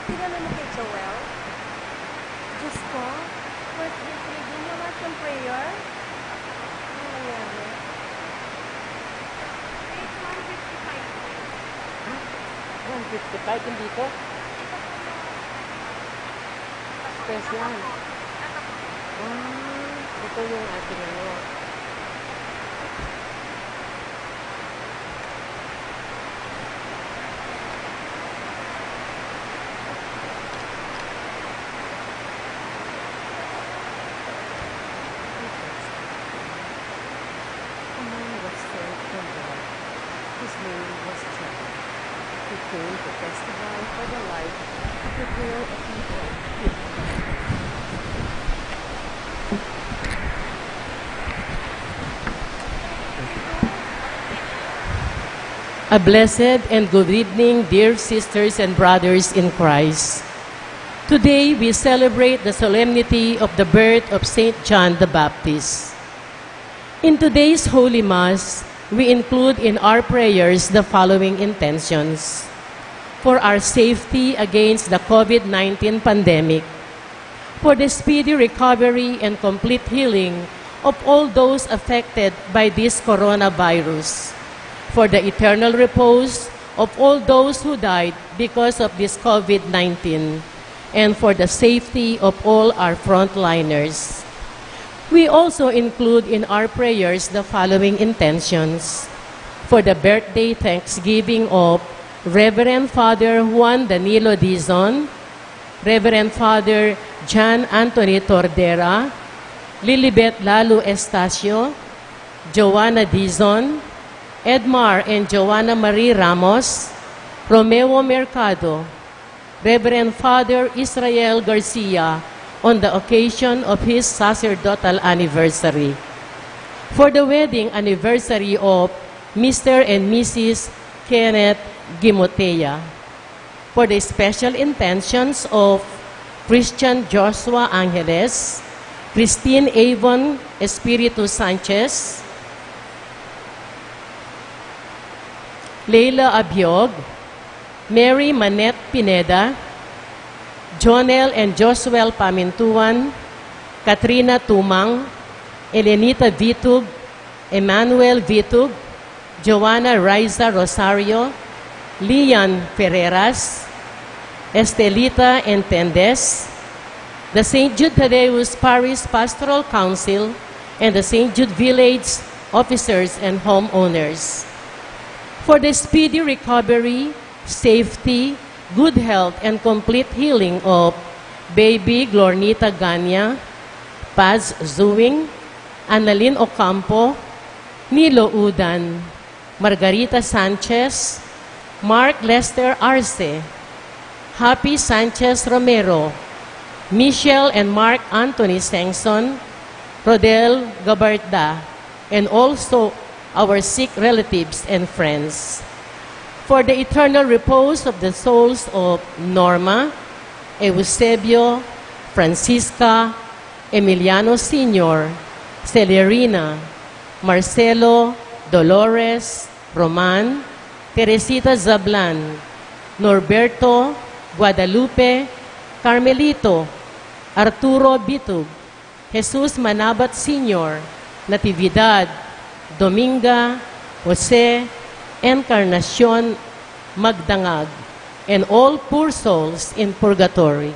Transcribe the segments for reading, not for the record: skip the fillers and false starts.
Tinanong mo kay Joel? Diyos ko, birthday cake din naman yung prayer? Ano nangyari? Page 155. Ah, 155 hindi to? Special. Ito yung ating ano. His name was John. He came to testify for the life of the girl of people. A blessed and good evening, dear sisters and brothers in Christ. Today we celebrate the solemnity of the birth of Saint John the Baptist. In today's Holy Mass, we include in our prayers the following intentions: for our safety against the COVID-19 pandemic, for the speedy recovery and complete healing of all those affected by this coronavirus, for the eternal repose of all those who died because of this COVID-19, and for the safety of all our frontliners. We also include in our prayers the following intentions: for the birthday thanksgiving of Reverend Father Juan Danilo Dizon, Reverend Father John Anthony Tordera, Lilibet Lalu Estacio, Joanna Dizon, Edmar and Joanna Marie Ramos, Romeo Mercado, Reverend Father Israel Garcia, on the occasion of his sacerdotal anniversary, for the wedding anniversary of Mr. and Mrs. Kenneth Gimotea, for the special intentions of Christian Joshua Angeles, Christine Avon Espiritu Sanchez, Leila Abiog, Mary Manette Pineda, Jonel and Josuel Pamintuan, Katrina Tumang, Elenita Vitug, Emmanuel Vitug, Joanna Raiza Rosario, Lian Ferreras, Estelita Entendes, the St. Jude Thaddeus Parish Pastoral Council, and the St. Jude Village officers and homeowners, for the speedy recovery, safety, good health, and complete healing of baby Glornita Ganya, Paz Zuwing, Annalyn Ocampo, Nilo Udan, Margarita Sanchez, Mark Lester Arce, Happy Sanchez Romero, Michelle and Mark Anthony Sengson, Rodel Gabarda, and also our sick relatives and friends, for the eternal repose of the souls of Norma, Eusebio, Francisca, Emiliano Sr., Celerina, Marcelo, Dolores, Roman, Teresita Zablan, Norberto, Guadalupe, Carmelito, Arturo Bitug, Jesus Manabat Sr., Natividad, Dominga, Jose, Encarnacion Magdangag, and all poor souls in purgatory.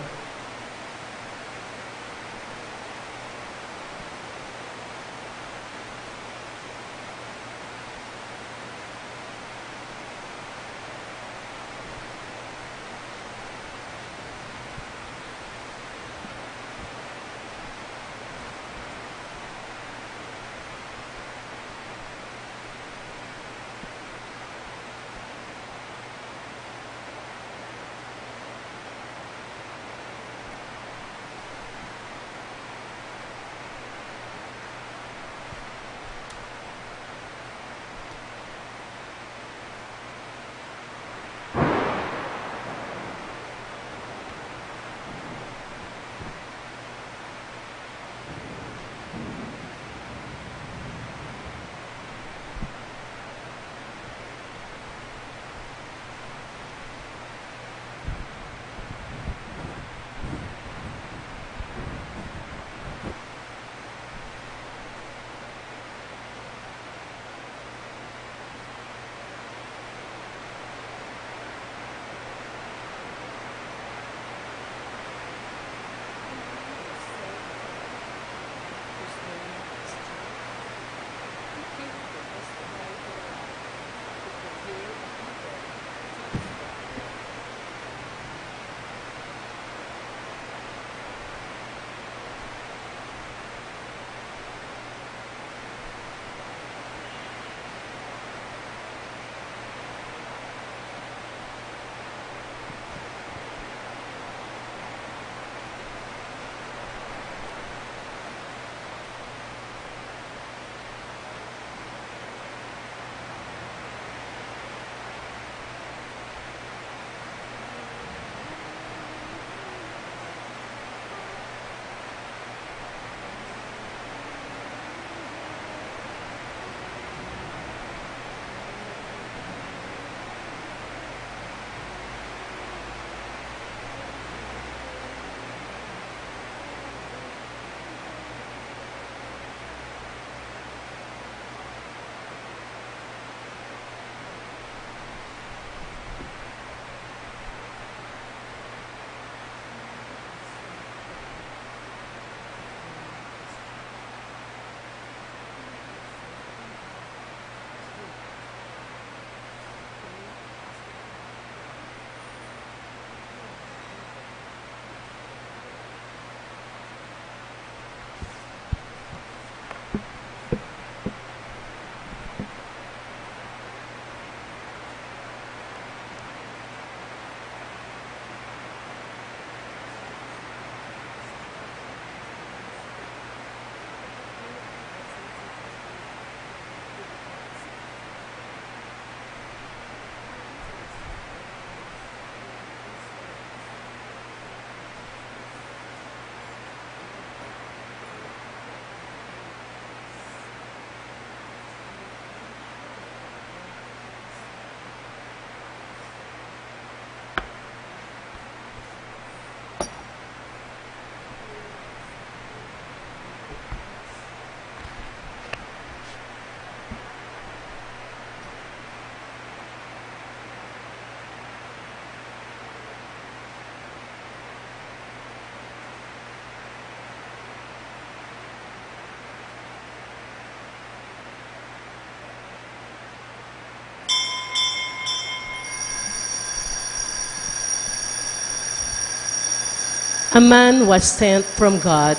A man was sent from God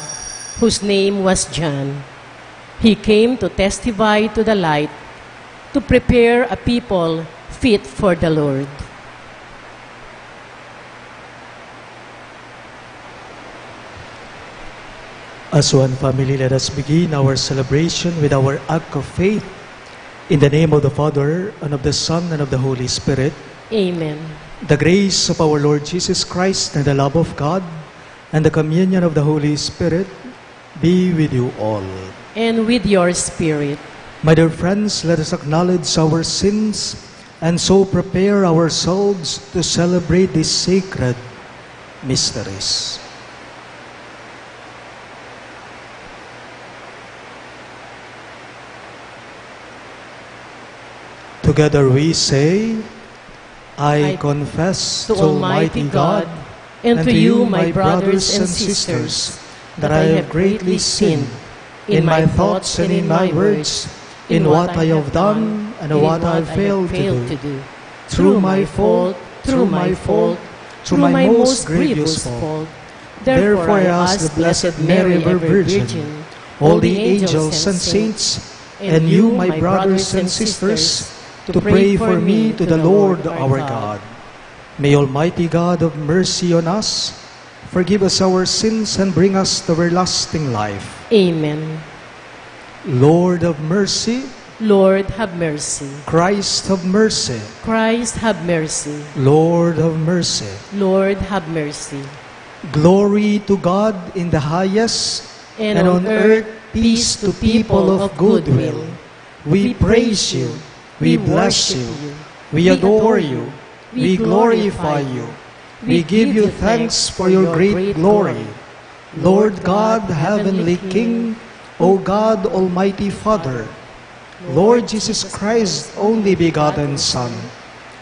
whose name was John. He came to testify to the light, to prepare a people fit for the Lord. As one family, let us begin our celebration with our act of faith. In the name of the Father, and of the Son, and of the Holy Spirit. Amen. The grace of our Lord Jesus Christ, and the love of God, and the communion of the Holy Spirit be with you all. And with your spirit. My dear friends, let us acknowledge our sins and so prepare ourselves to celebrate these sacred mysteries. Together we say, I confess to Almighty God and to you, my brothers and sisters, that I have greatly sinned in my thoughts and in my words, in what I have done and in what I have failed to do. Through my fault, through my most grievous fault. Therefore I ask the Blessed Mary, ever Virgin, all the angels and saints, and you, my brothers and sisters, to pray for me to the Lord our God. May Almighty God have mercy on us, forgive us our sins, and bring us to everlasting life. Amen. Lord of mercy, Lord, have mercy. Christ have mercy. Christ, have mercy. Lord have mercy. Lord, have mercy. Glory to God in the highest, And on earth, peace to people of good will. We praise you, we bless you, we adore you, we glorify you, we give you thanks for your great glory. Lord God, heavenly King, O God, Almighty Father, Lord Jesus Christ, only begotten Son,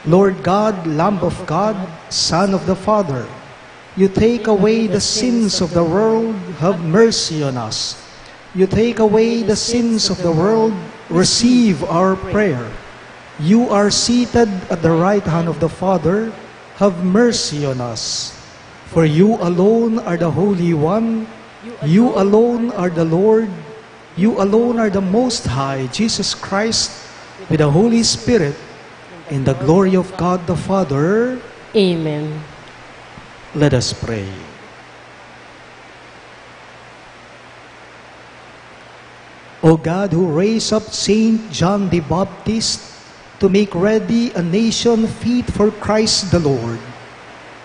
Lord God, Lamb of God, Son of the Father, you take away the sins of the world, have mercy on us. You take away the sins of the world, receive our prayer. You are seated at the right hand of the Father, have mercy on us. For you alone are the Holy One, you alone are the Lord, you alone are the Most High, Jesus Christ, with the Holy Spirit, in the glory of God the Father. Amen. Let us pray. O God, who raised up Saint John the Baptist to make ready a nation fit for Christ the Lord,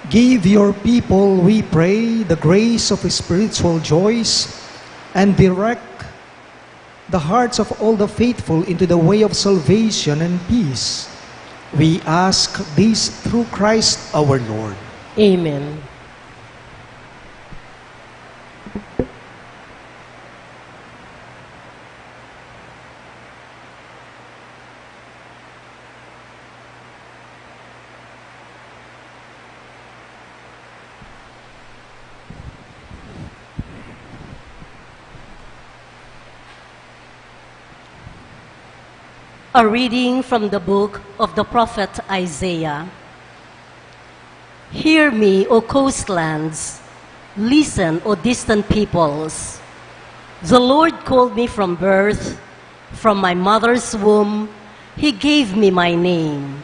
give your people, we pray, the grace of spiritual joys, and direct the hearts of all the faithful into the way of salvation and peace. We ask this through Christ our Lord. Amen. A reading from the book of the prophet Isaiah. Hear me, O coastlands. Listen, O distant peoples. The Lord called me from birth. From my mother's womb, He gave me my name.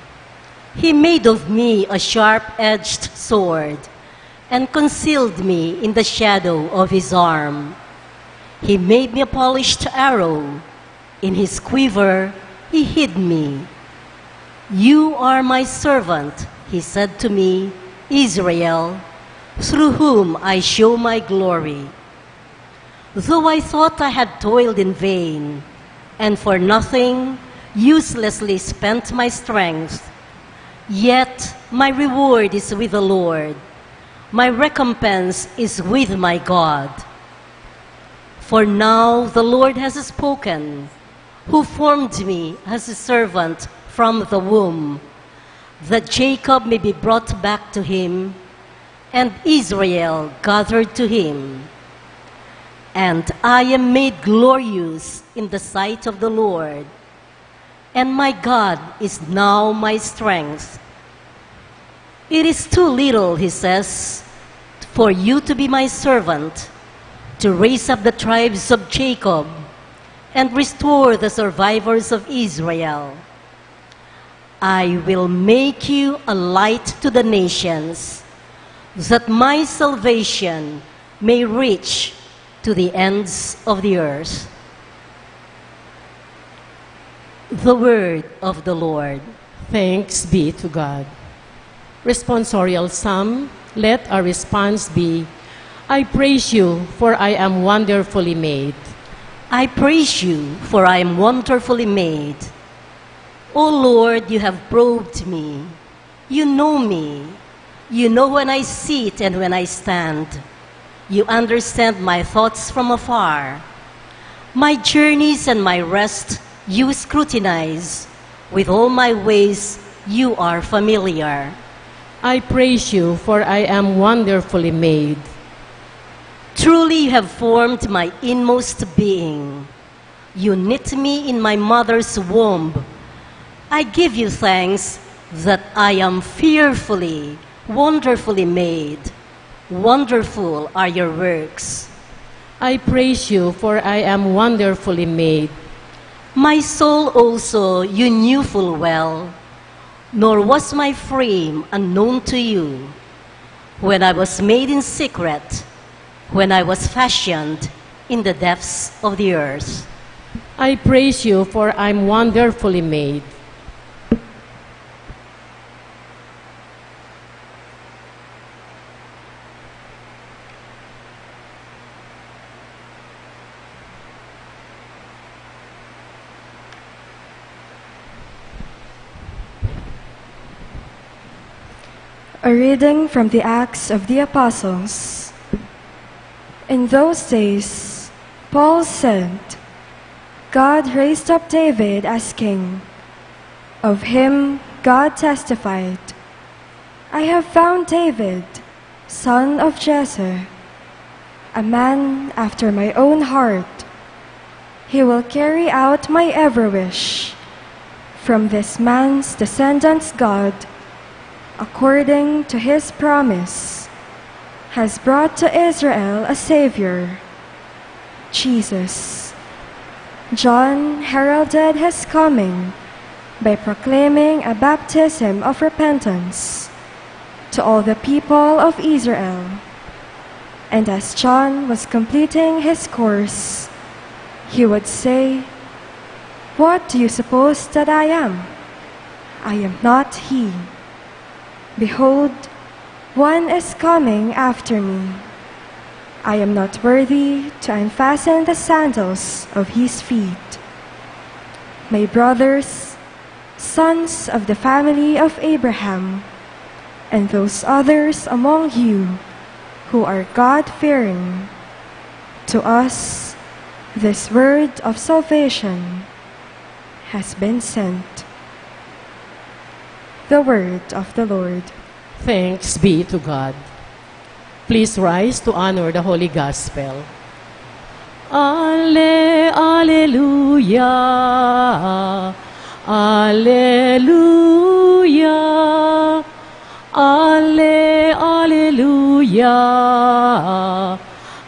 He made of me a sharp-edged sword and concealed me in the shadow of His arm. He made me a polished arrow. In His quiver, He hid me. You are my servant, He said to me, Israel, through whom I show my glory. Though I thought I had toiled in vain, and for nothing uselessly spent my strength, yet my reward is with the Lord. My recompense is with my God. For now the Lord has spoken, who formed me as a servant from the womb, that Jacob may be brought back to him, and Israel gathered to him. And I am made glorious in the sight of the Lord, and my God is now my strength. It is too little, he says, for you to be my servant, to raise up the tribes of Jacob and restore the survivors of Israel. I will make you a light to the nations, that my salvation may reach to the ends of the earth. The word of the Lord. Thanks be to God. Responsorial Psalm, let our response be, I praise you, for I am wonderfully made. I praise you, for I am wonderfully made. O Lord, you have probed me. You know me. You know when I sit and when I stand. You understand my thoughts from afar. My journeys and my rest you scrutinize. With all my ways you are familiar. I praise you, for I am wonderfully made. Truly you have formed my inmost being. You knit me in my mother's womb. I give you thanks that I am fearfully, wonderfully made. Wonderful are your works. I praise you, for I am wonderfully made. My soul also you knew full well, nor was my frame unknown to you. When I was made in secret, when I was fashioned in the depths of the earth. I praise you, for I am wonderfully made. A reading from the Acts of the Apostles. In those days, Paul said, God raised up David as king. Of him God testified, I have found David, son of Jesse, a man after my own heart. He will carry out my every wish. From this man's descendants God, according to his promise, has brought to Israel a Savior, Jesus. John heralded his coming by proclaiming a baptism of repentance to all the people of Israel. And as John was completing his course, he would say, What do you suppose that I am? I am not he. Behold, one is coming after me. I am not worthy to unfasten the sandals of his feet. My brothers, sons of the family of Abraham, and those others among you who are God-fearing, to us this word of salvation has been sent. The word of the Lord. Thanks be to God. Please rise to honor the Holy Gospel. Alleluia, Alleluia, Alleluia,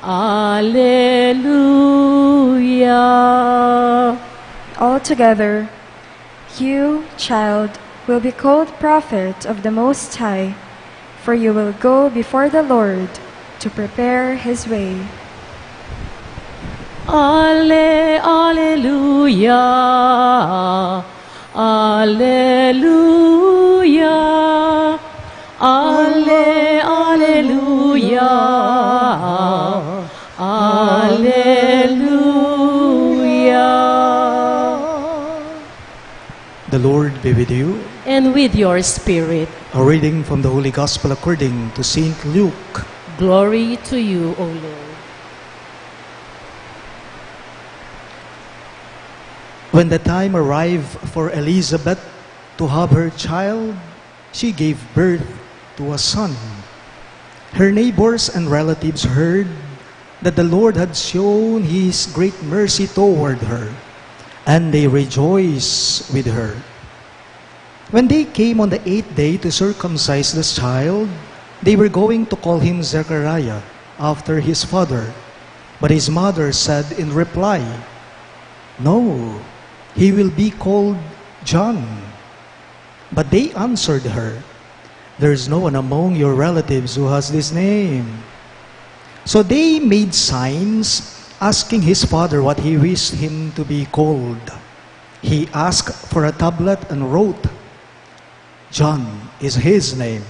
Alleluia. All together, you, child, will be called prophet of the Most High, for you will go before the Lord to prepare his way. Alleluia, Alleluia, Alleluia, Alleluia. The Lord be with you. And with your spirit. A reading from the Holy Gospel according to St. Luke. Glory to you, O Lord. When the time arrived for Elizabeth to have her child, she gave birth to a son. Her neighbors and relatives heard that the Lord had shown his great mercy toward her, and they rejoiced with her. When they came on the 8th day to circumcise the child, They were going to call him Zechariah after his father, but his mother said in reply, "No, he will be called John." But they answered her, "There is no one among your relatives who has this name." So they made signs, asking his father what he wished him to be called. He asked for a tablet and wrote, "John is his name."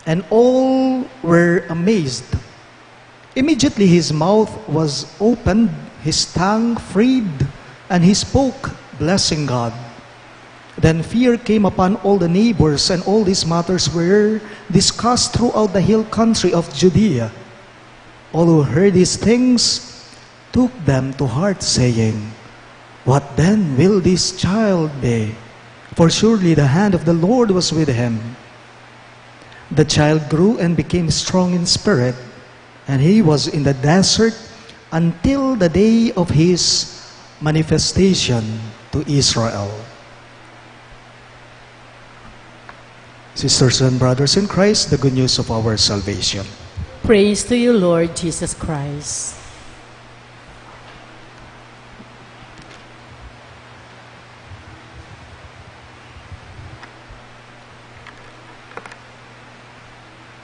And all were amazed. Immediately his mouth was opened, his tongue freed, and he spoke, blessing God. Then fear came upon all the neighbors, and all these matters were discussed throughout the hill country of Judea. All who heard these things took them to heart, saying, "What then will this child be? For surely the hand of the Lord was with him." The child grew and became strong in spirit, and he was in the desert until the day of his manifestation to Israel. Sisters and brothers in Christ, the good news of our salvation. Praise to you, Lord Jesus Christ.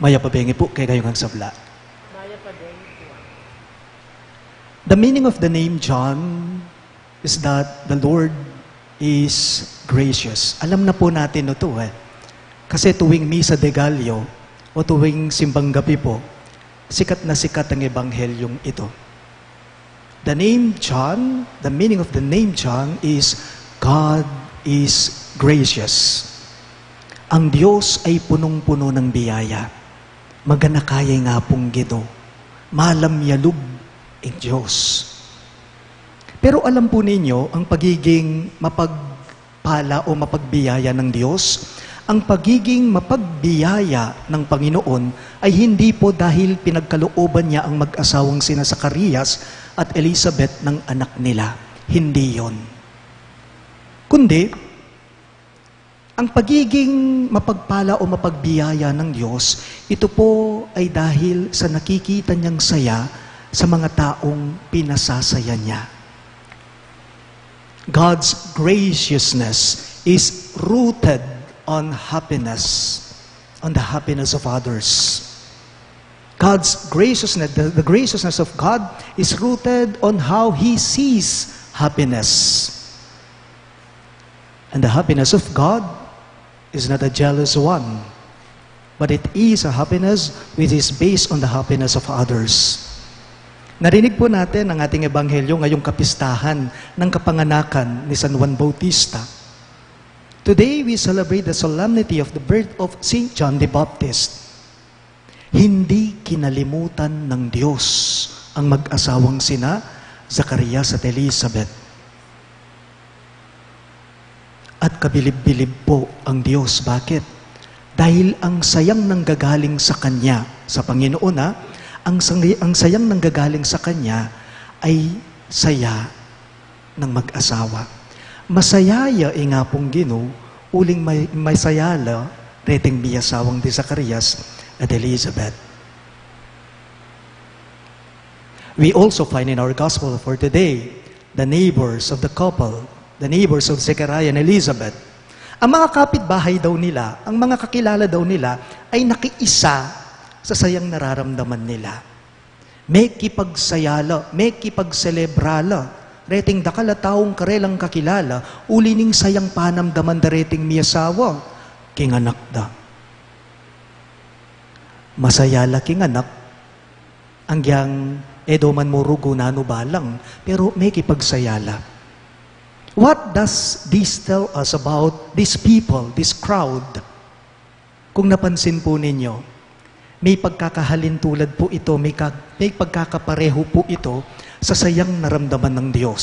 Maya pabengi po kay kayong sabla. The meaning of the name John is that the Lord is gracious. Alam na po natin ito Kasi tuwing Misa de Gallo o tuwing simbang gabi po, sikat na sikat ang ebanghelyong ito. The name John, the meaning of the name John is God is gracious. Ang Diyos ay punong-puno ng biyaya. Maganakayay nga pong gito. Malamyalug ang Diyos. Pero alam po ninyo, ang pagiging mapagpala o mapagbiyaya ng Diyos, ang pagiging mapagbiyaya ng Panginoon ay hindi po dahil pinagkalooban niya ang mag-asawang sina Zacarias at Elizabeth ng anak nila. Hindi yon. Kundi, ang pagiging mapagpala o mapagbiyaya ng Diyos, ito po ay dahil sa nakikita niyang saya sa mga taong pinasasaya niya. God's graciousness is rooted on happiness, on the happiness of others. God's graciousness, the graciousness of God is rooted on how He sees happiness. And the happiness of God is not a jealous one, but it is a happiness which is based on the happiness of others. Narinig po natin ang ating ebanghelyo ngayong kapistahan ng kapanganakan ni San Juan Bautista. Today, we celebrate the solemnity of the birth of St. John the Baptist. Hindi kinalimutan ng Diyos ang mag-asawang sina Zacarias at Elizabeth. At kabilib-bilib po ang Diyos. Bakit? Dahil ang sayang nanggagaling sa Kanya, sa Panginoon ang sayang nanggagaling sa Kanya ay saya ng mag-asawa. Masayaya nga pong Ginoo, uling may sayala, reteng biyasawang di Zacarias at Elizabeth. We also find in our gospel for today, the neighbors of the couple, the neighbors of Zechariah and Elizabeth. Ang mga kapitbahay daw nila, ang mga kakilala daw nila, ay nakiisa sa sayang nararamdaman nila. May kipagsayala, may kipagselebrala, reting dakala taong karelang kakilala, ulining sayang panamdaman da reting miyasawa, kinganak da. Masayala kinganak, anggyang edoman mo rugo na balang, pero may kipagsayala. What does this tell us about these people, this crowd? Kung napansin po ninyo, may pagkakahalin tulad po ito, may pagkakapareho po ito sa sayang naramdaman ng Diyos.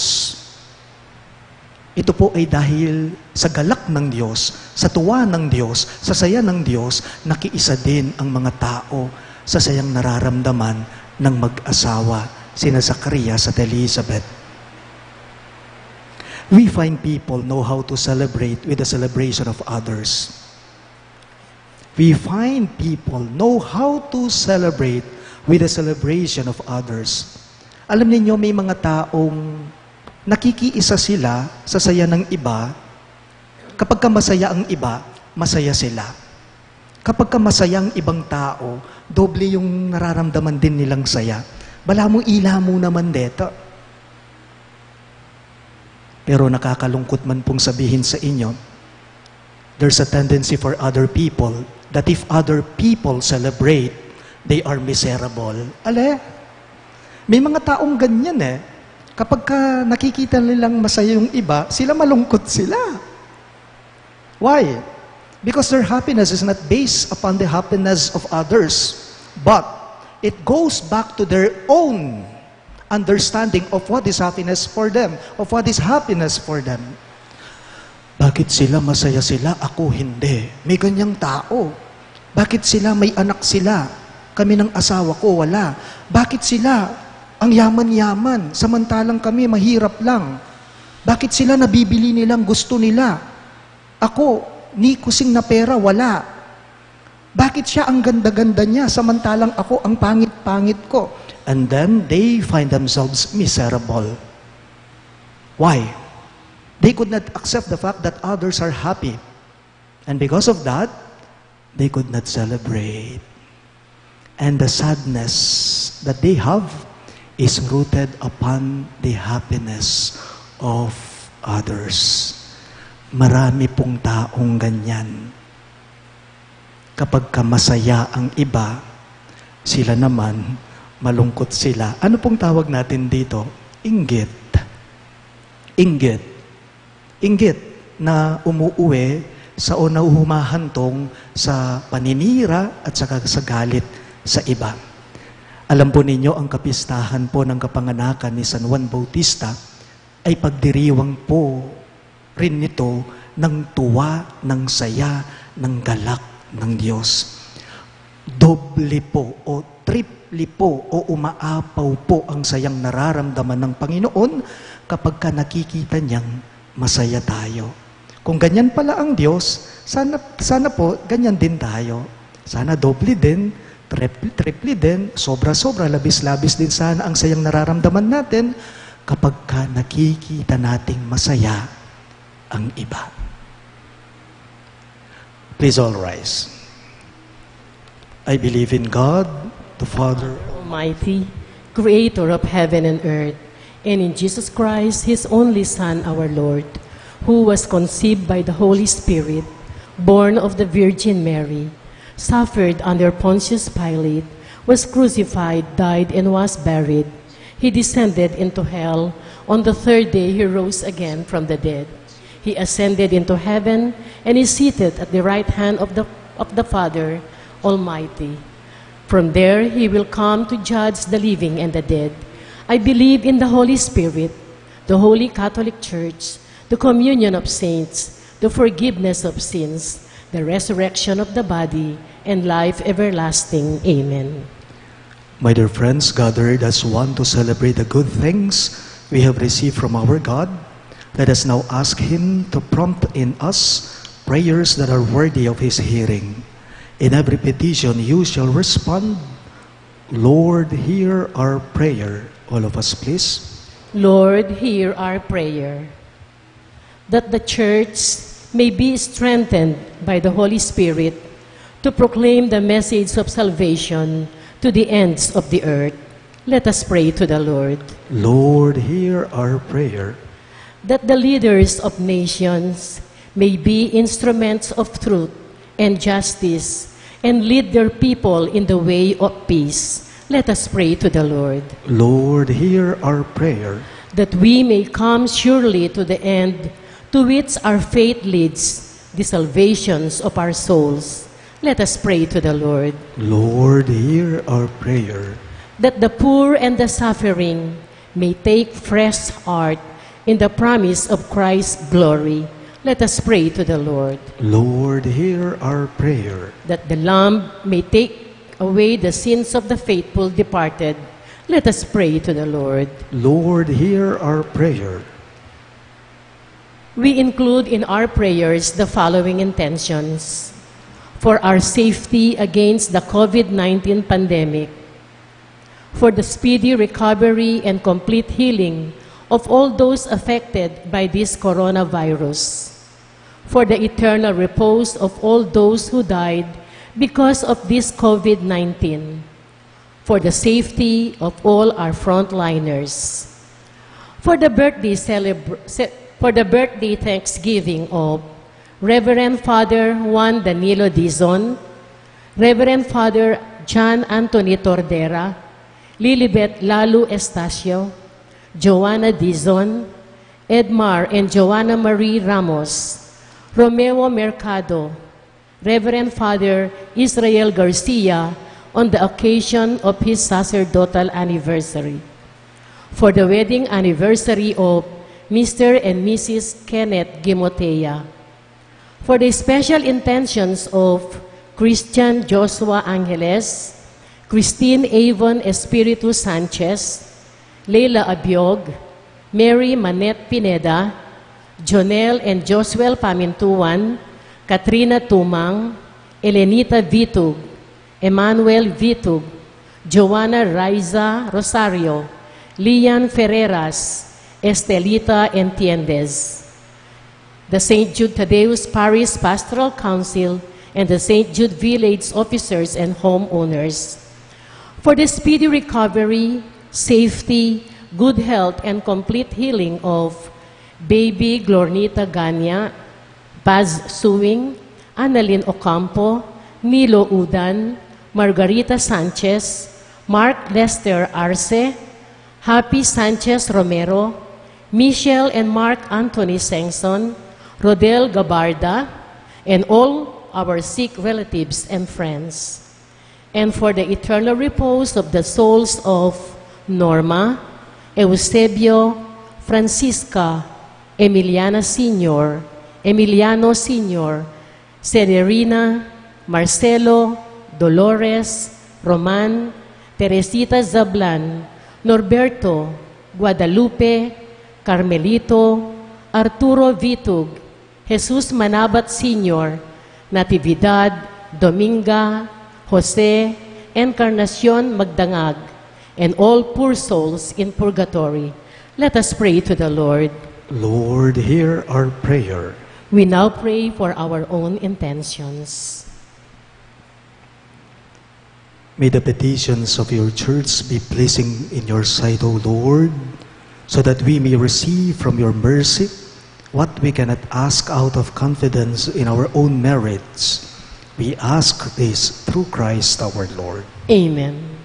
Ito po ay dahil sa galak ng Diyos, sa tuwa ng Diyos, sa saya ng Diyos, nakiisa din ang mga tao sa sayang nararamdaman ng mag-asawa, sina Zacarias at Elizabeth. We find people know how to celebrate with the celebration of others. we find people know how to celebrate with the celebration of others. Alam niyo, may mga taong nakikiisa sila sa saya ng iba. Kapag ka masaya ang iba, masaya sila. Kapag ka masaya ang ibang tao, doble yung nararamdaman din nilang saya. Bala mo ila mo naman dito. Pero nakakalungkot man pong sabihin sa inyo, there's a tendency for other people that if other people celebrate, they are miserable. Ale, may mga taong ganyan eh. Kapag ka nakikita nilang masaya yung iba, sila malungkot sila. Why? Because their happiness is not based upon the happiness of others, but it goes back to their own understanding of what is happiness for them, of what is happiness for them. Bakit sila masaya sila, ako hindi? May ganyang tao. Bakit sila may anak sila? Kami ng asawa ko, wala. Bakit sila ang yaman-yaman, samantalang kami mahirap lang? Bakit sila nabibili nilang gusto nila? Ako, ni kusing na pera, wala. Bakit siya ang ganda-ganda niya, samantalang ako ang pangit-pangit ko? And then they find themselves miserable. Why? They could not accept the fact that others are happy. And because of that, they could not celebrate. And the sadness that they have is rooted upon the happiness of others. Marami pong taong ganyan. Kapag ka masaya ang iba, sila naman, malungkot sila. Ano pong tawag natin dito? Inggit. Inggit. Inggit na umuuwi sa o na humahantong sa paninira at saka sa galit sa iba. Alam po ninyo, ang kapistahan po ng kapanganakan ni San Juan Bautista ay pagdiriwang po rin nito ng tuwa, ng saya, ng galak ng Diyos. Doble po o triple po o umaapaw po ang sayang nararamdaman ng Panginoon kapag ka nakikita niyang masaya tayo. Kung ganyan pala ang Diyos, sana po ganyan din tayo. Sana doble din, triple din, sobra-sobra, labis-labis din sana ang sayang nararamdaman natin kapag ka nakikita nating masaya ang iba. Please all rise. I believe in God, the Father Almighty, creator of heaven and earth, and in Jesus Christ, his only Son, our Lord, who was conceived by the Holy Spirit, born of the Virgin Mary, suffered under Pontius Pilate, was crucified, died, and was buried. He descended into hell. On the third day, he rose again from the dead. He ascended into heaven and is seated at the right hand of the Father Almighty. From there, he will come to judge the living and the dead. I believe in the Holy Spirit, the Holy Catholic Church, the communion of saints, the forgiveness of sins, the resurrection of the body, and life everlasting. Amen. My dear friends, gathered as one to celebrate the good things we have received from our God, let us now ask Him to prompt in us prayers that are worthy of His hearing. In every petition you shall respond, Lord, hear our prayer. All of us, please. Lord, hear our prayer. That the Church may be strengthened by the Holy Spirit to proclaim the message of salvation to the ends of the earth. Let us pray to the Lord. Lord, hear our prayer. That the leaders of nations may be instruments of truth and justice and lead their people in the way of peace. Let us pray to the Lord. Lord, hear our prayer. That we may come surely to the end to which our faith leads, the salvations of our souls. Let us pray to the Lord. Lord, hear our prayer. That the poor and the suffering may take fresh heart in the promise of Christ's glory. Let us pray to the Lord. Lord, hear our prayer. That the Lamb may take away the sins of the faithful departed. Let us pray to the Lord. Lord, hear our prayer. We include in our prayers the following intentions. for our safety against the COVID-19 pandemic, for the speedy recovery and complete healing of all those affected by this coronavirus, for the eternal repose of all those who died because of this COVID-19, for the safety of all our frontliners, for the birthday Thanksgiving of Reverend Father Juan Danilo Dizon, Reverend Father John Anthony Tordera, Lilibet Lalu Estacio, Joanna Dizon, Edmar and Joanna Marie Ramos, Romeo Mercado, Reverend Father Israel Garcia on the occasion of his sacerdotal anniversary, for the wedding anniversary of Mr. and Mrs. Kenneth Gimotea, for the special intentions of Christian Joshua Angeles, Christine Avon Espiritu Sanchez, Leila Abiog, Mary Manette Pineda, Jonel and Josuel Pamintuan, Katrina Tumang, Elenita Vitug, Emmanuel Vitug, Joanna Raiza Rosario, Lian Ferreras, Estelita Entiendez, the St. Jude Thaddeus Parish Pastoral Council, and the St. Jude Village officers and homeowners, for the speedy recovery, safety, good health, and complete healing of baby Glornita Ganya, Baz Suwing, Annalyn Ocampo, Milo Udan, Margarita Sanchez, Mark Lester Arce, Happy Sanchez Romero, Michelle and Mark Anthony Sengson, Rodel Gabarda, and all our sick relatives and friends, and for the eternal repose of the souls of Norma, Eusebio, Francisca, Emiliana Sr., Emiliano Sr., Celerina, Marcelo, Dolores, Roman, Teresita Zablan, Norberto, Guadalupe, Carmelito, Arturo Vitug, Jesus Manabat Sr., Natividad, Dominga, Jose, Encarnacion Magdangag, and all poor souls in purgatory. Let us pray to the Lord. Lord, hear our prayer. We now pray for our own intentions. May the petitions of your church be pleasing in your sight, O Lord, so that we may receive from your mercy what we cannot ask out of confidence in our own merits. We ask this through Christ our Lord. Amen.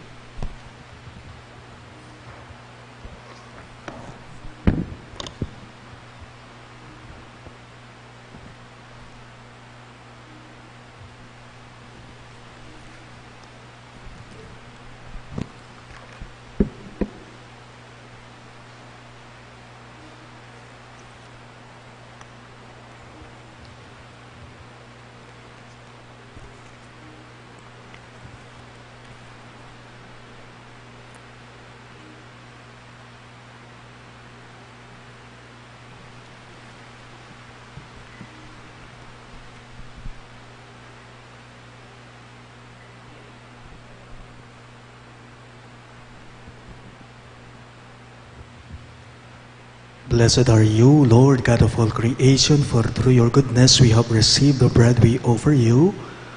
Blessed are you, Lord God of all creation, for through your goodness we have received the bread we offer you,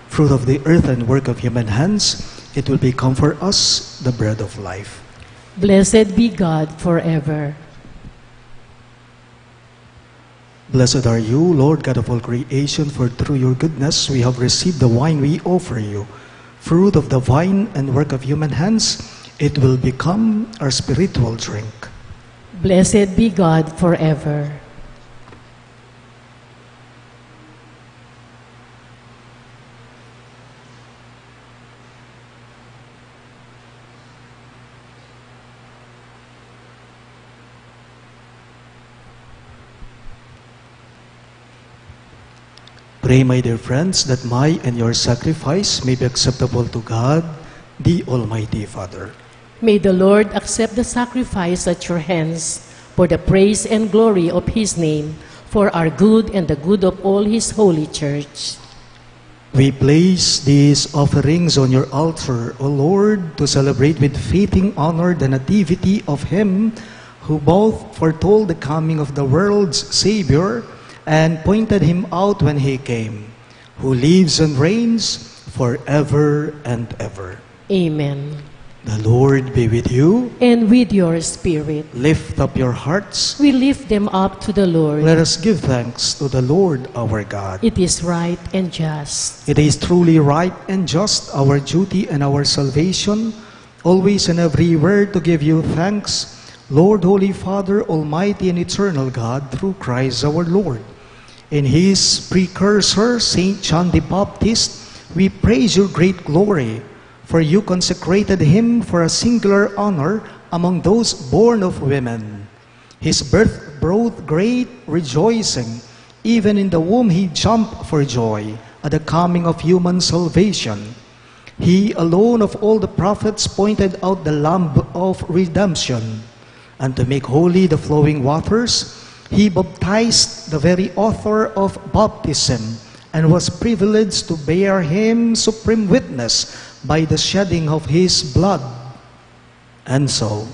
fruit of the earth and work of human hands. It will become for us the bread of life. Blessed be God forever. Blessed are you, Lord God of all creation, for through your goodness we have received the wine we offer you, fruit of the vine and work of human hands. It will become our spiritual drink. Blessed be God forever. Pray, my dear friends, that my and your sacrifice may be acceptable to God, the Almighty Father. May the Lord accept the sacrifice at your hands for the praise and glory of his name, for our good and the good of all his holy church. We place these offerings on your altar, O Lord, to celebrate with fitting honor the nativity of Him who both foretold the coming of the world's Savior and pointed Him out when He came, who lives and reigns forever and ever. Amen. The Lord be with you. And with your spirit, Lift up your hearts. we lift them up to the Lord. Let us give thanks to the Lord our God. It is right and just. It is truly right and just, our duty and our salvation, always and everywhere to give you thanks, Lord, Holy Father, Almighty and eternal God, through Christ our Lord. In His precursor, Saint John the Baptist, we praise your great glory, for you consecrated him for a singular honor among those born of women. His birth brought great rejoicing. Even in the womb he jumped for joy at the coming of human salvation. He alone of all the prophets pointed out the Lamb of redemption. And to make holy the flowing waters, he baptized the very author of baptism, and was privileged to bear him supreme witness by the shedding of his blood. And so,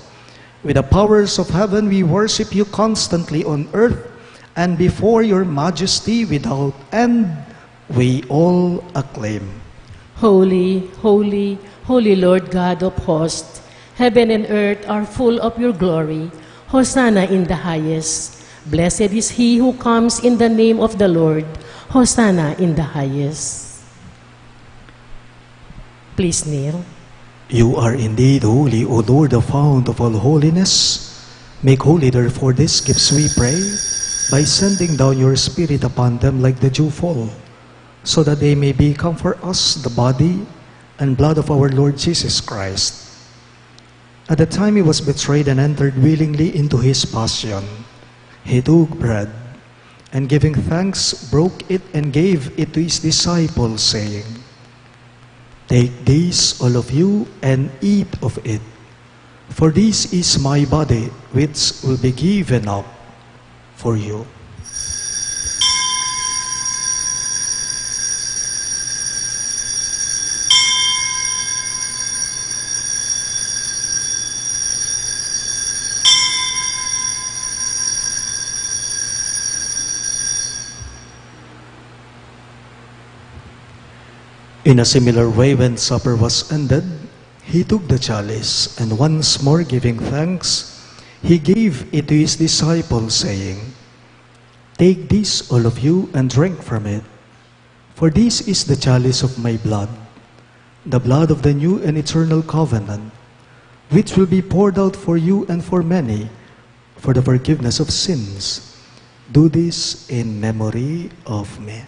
with the powers of heaven, we worship you constantly on earth, and before your majesty without end, we all acclaim. Holy, holy, holy Lord God of hosts, heaven and earth are full of your glory. Hosanna in the highest. Blessed is he who comes in the name of the Lord. Hosanna in the highest. Please kneel. You are indeed holy, O Lord, the fount of all holiness. Make holy, therefore, these gifts, we pray, by sending down your Spirit upon them like the dewfall, so that they may become for us the body and blood of our Lord Jesus Christ. At the time he was betrayed and entered willingly into his passion, he took bread, and giving thanks, broke it and gave it to his disciples, saying, "Take this, all of you, and eat of it, for this is my body, which will be given up for you." In a similar way, when supper was ended, he took the chalice, and once more giving thanks, he gave it to his disciples, saying, "Take this, all of you, and drink from it, for this is the chalice of my blood, the blood of the new and eternal covenant, which will be poured out for you and for many, for the forgiveness of sins. Do this in memory of me."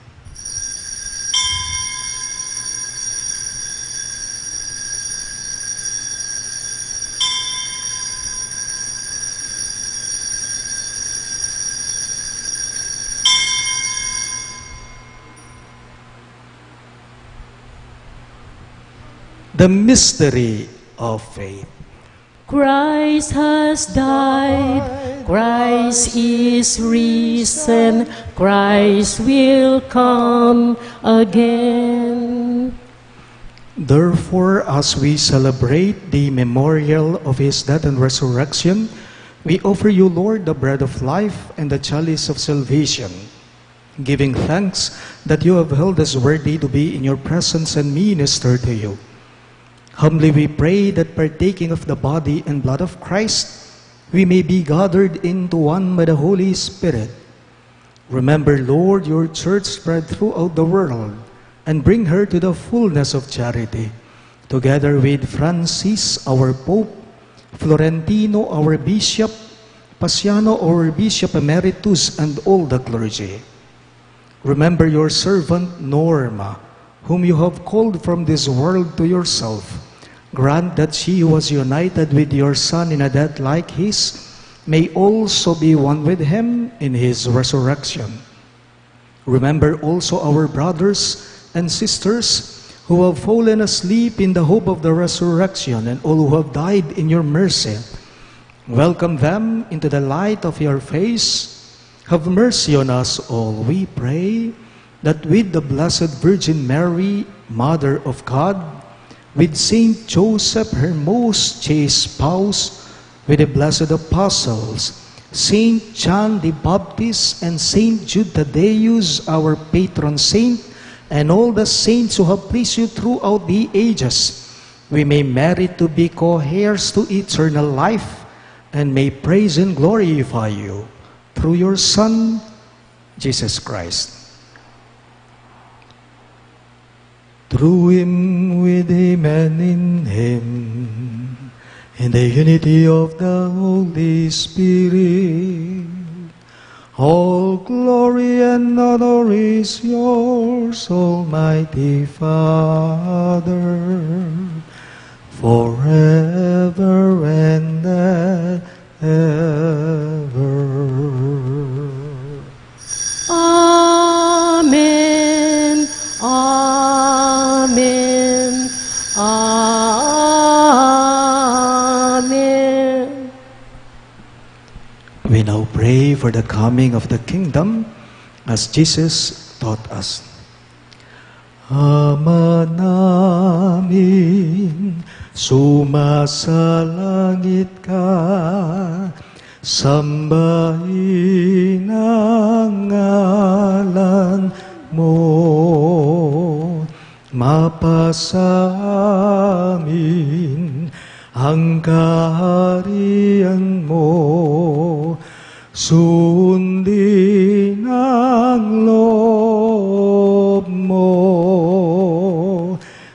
The mystery of faith. Christ has died, Christ is risen, Christ will come again. Therefore, as we celebrate the memorial of his death and resurrection, we offer you, Lord, the bread of life and the chalice of salvation, giving thanks that you have held us worthy to be in your presence and minister to you. Humbly we pray that partaking of the body and blood of Christ, we may be gathered into one by the Holy Spirit. Remember, Lord, your church spread throughout the world, and bring her to the fullness of charity, together with Francis, our Pope, Florentino, our Bishop, Paciano, our Bishop Emeritus, and all the clergy. Remember your servant Norma, whom you have called from this world to yourself. Grant that she who was united with your Son in a death like his may also be one with him in his resurrection. Remember also our brothers and sisters who have fallen asleep in the hope of the resurrection, and all who have died in your mercy. Welcome them into the light of your face. Have mercy on us all, we pray, that with the Blessed Virgin Mary, Mother of God, with Saint Joseph, her most chaste spouse, with the blessed apostles, Saint John the Baptist, and Saint Jude Thaddeus, our patron saint, and all the saints who have pleased you throughout the ages, we may merit to be co-heirs to eternal life, and may praise and glorify you through your Son, Jesus Christ. Through him, with him, and in him, in the unity of the Holy Spirit, all glory and honor is yours, Almighty Father, forever and ever. Amen. Amen. Amen. We now pray for the coming of the kingdom as Jesus taught us. Ama namin, sumasalangit ka, sambahin ang ngalan mo, mapasa amin ang kaharian mo, sundin ang loob mo,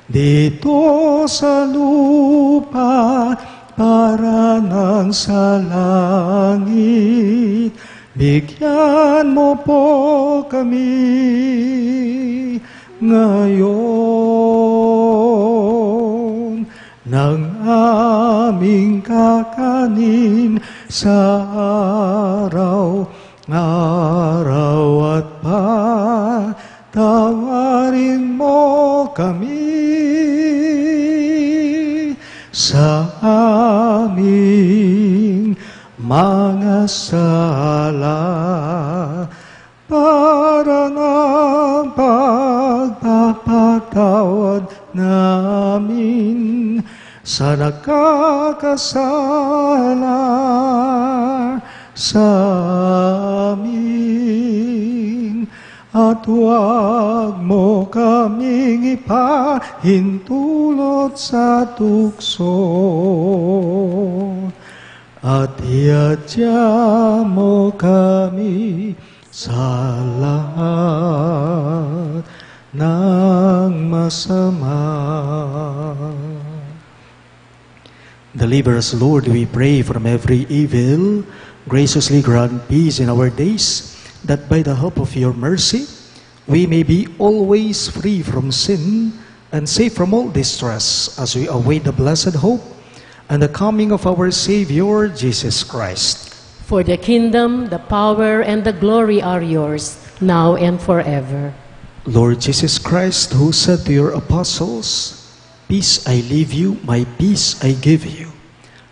dito sa lupa para nang sa langit. Bigyan mo po kami ngayon ng aming kakanin sa araw-araw at patawarin mo kami sa aming mga sala para ng pagpapatawad namin sa nakakasala sa amin. At huwag mo kaming ipahintulot sa tukso, at iadya mo kami sa lahat ng masama. Deliver us, Lord, we pray, from every evil. Graciously grant peace in our days, that by the help of your mercy, we may be always free from sin and safe from all distress, as we await the blessed hope and the coming of our Savior, Jesus Christ. For the kingdom, the power, and the glory are yours, now and forever. Lord Jesus Christ, who said to your apostles, "Peace I leave you, my peace I give you,"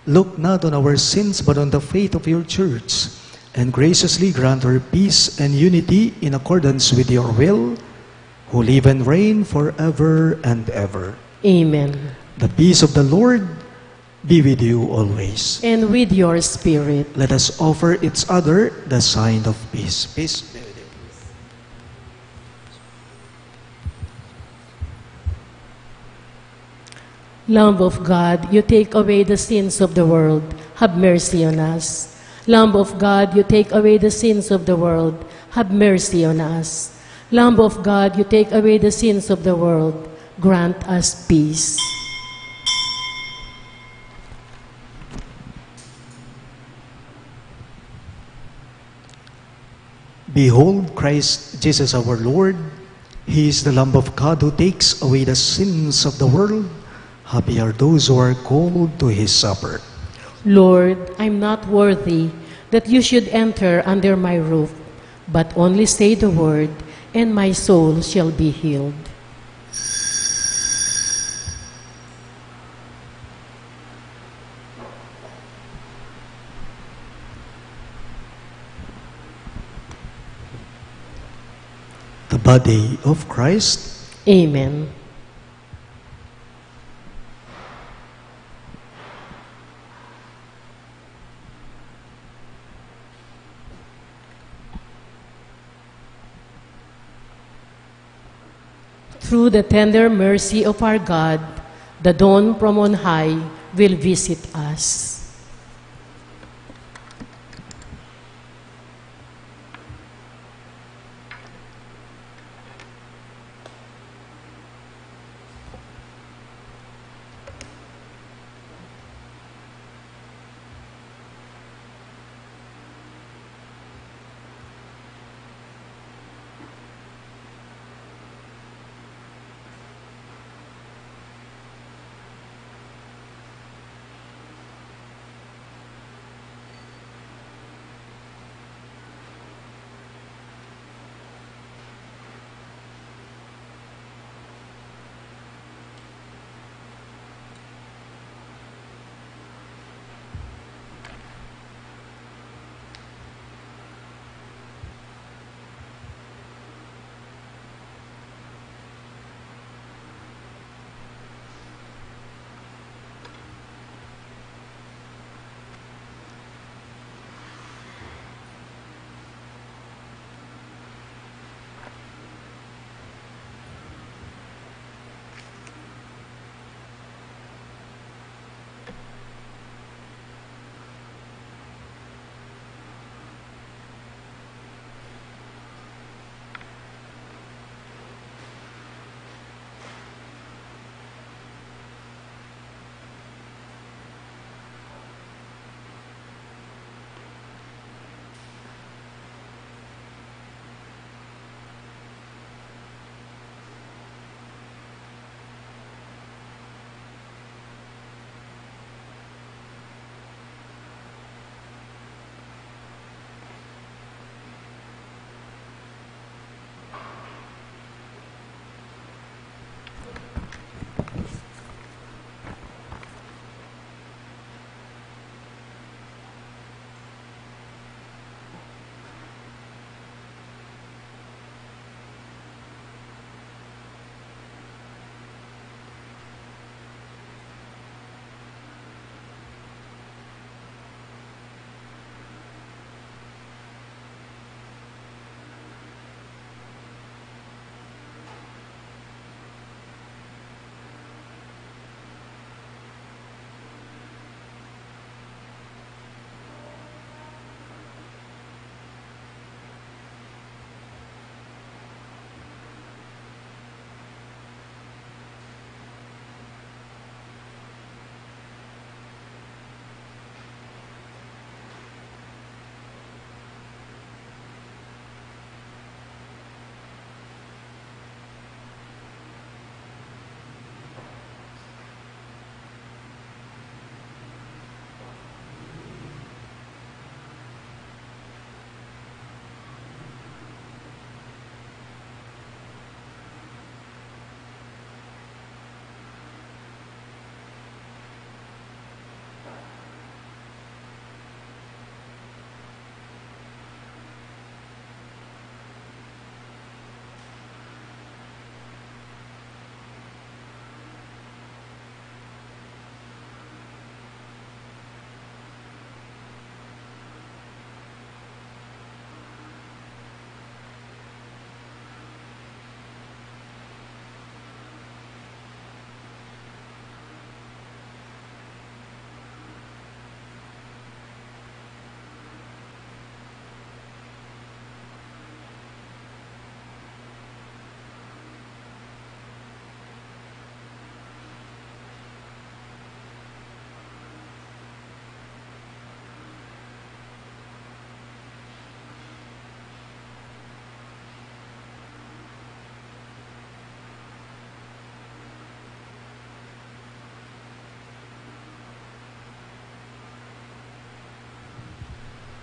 look not on our sins, but on the faith of your church, and graciously grant her peace and unity in accordance with your will, who live and reign forever and ever. Amen. The peace of the Lord be with you always. And with your spirit. Let us offer each other the sign of peace. Peace be with you. Lamb of God, you take away the sins of the world. Have mercy on us. Lamb of God, you take away the sins of the world. Have mercy on us. Lamb of God, you take away the sins of the world. Grant us peace. Behold Christ Jesus our Lord. He is the Lamb of God who takes away the sins of the world. Happy are those who are called to his supper. Lord, I'm not worthy that you should enter under my roof, but only say the word, and my soul shall be healed. The the body of Christ. Amen. Through the tender mercy of our God, the dawn from on high will visit us.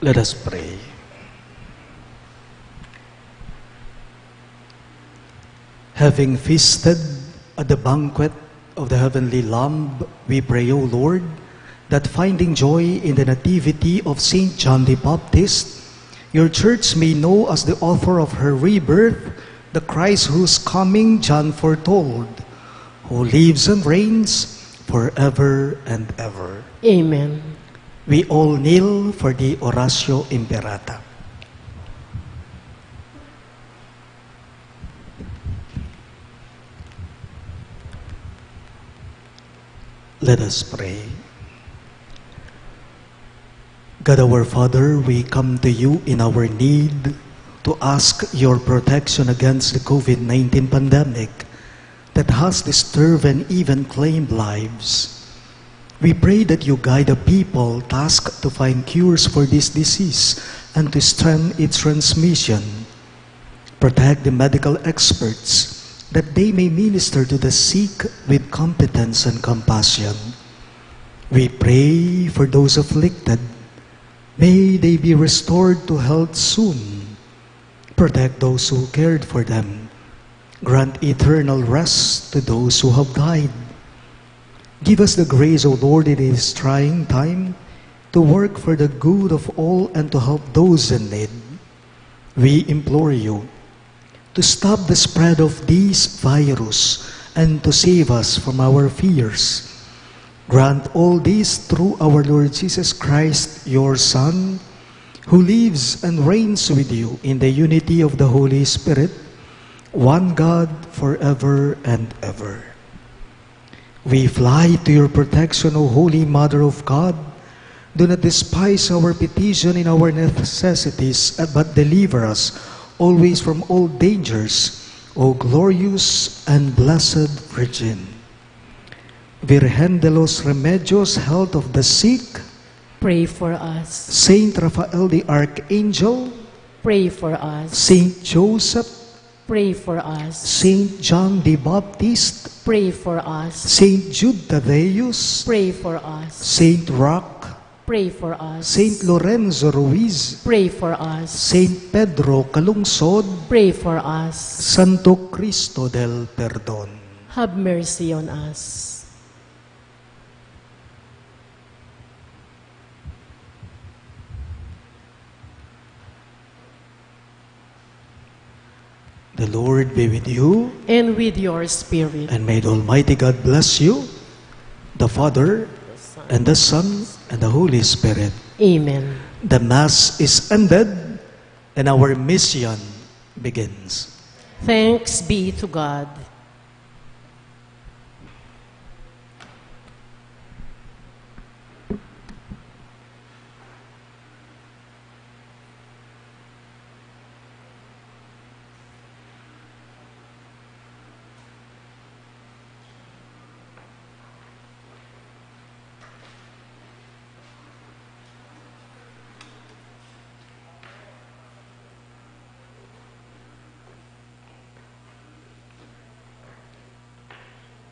Let us pray. Having feasted at the banquet of the heavenly Lamb, we pray, O Lord, that finding joy in the nativity of Saint John the Baptist, your church may know as the author of her rebirth the Christ whose coming John foretold, who lives and reigns forever and ever. Amen. We all kneel for the Oratio Imperata. Let us pray. God our Father, we come to you in our need to ask your protection against the COVID-19 pandemic that has disturbed and even claimed lives. We pray that you guide the people tasked to find cures for this disease and to stem its transmission. Protect the medical experts that they may minister to the sick with competence and compassion. We pray for those afflicted. May they be restored to health soon. Protect those who cared for them. Grant eternal rest to those who have died. Give us the grace, O Lord, in this trying time, to work for the good of all and to help those in need. We implore you to stop the spread of this virus and to save us from our fears. Grant all this through our Lord Jesus Christ, your Son, who lives and reigns with you in the unity of the Holy Spirit, one God forever and ever. We fly to your protection, O Holy Mother of God. Do not despise our petition in our necessities, but deliver us always from all dangers, O glorious and blessed Virgin. Virgen de los Remedios, health of the sick, Pray for us. Saint Raphael the Archangel, Pray for us. Saint Joseph, Pray for us. Saint John the Baptist, Pray for us. Saint Jude Thaddeus, Pray for us. Saint Roch, Pray for us. Saint Lorenzo Ruiz, Pray for us. Saint Pedro Calungsod, Pray for us. Santo Cristo del Perdon. Have mercy on us. The Lord be with you, And with your spirit. and may the Almighty God bless you, the Father, and the Son, and the Holy Spirit. Amen. The Mass is ended, and our mission begins. Thanks be to God.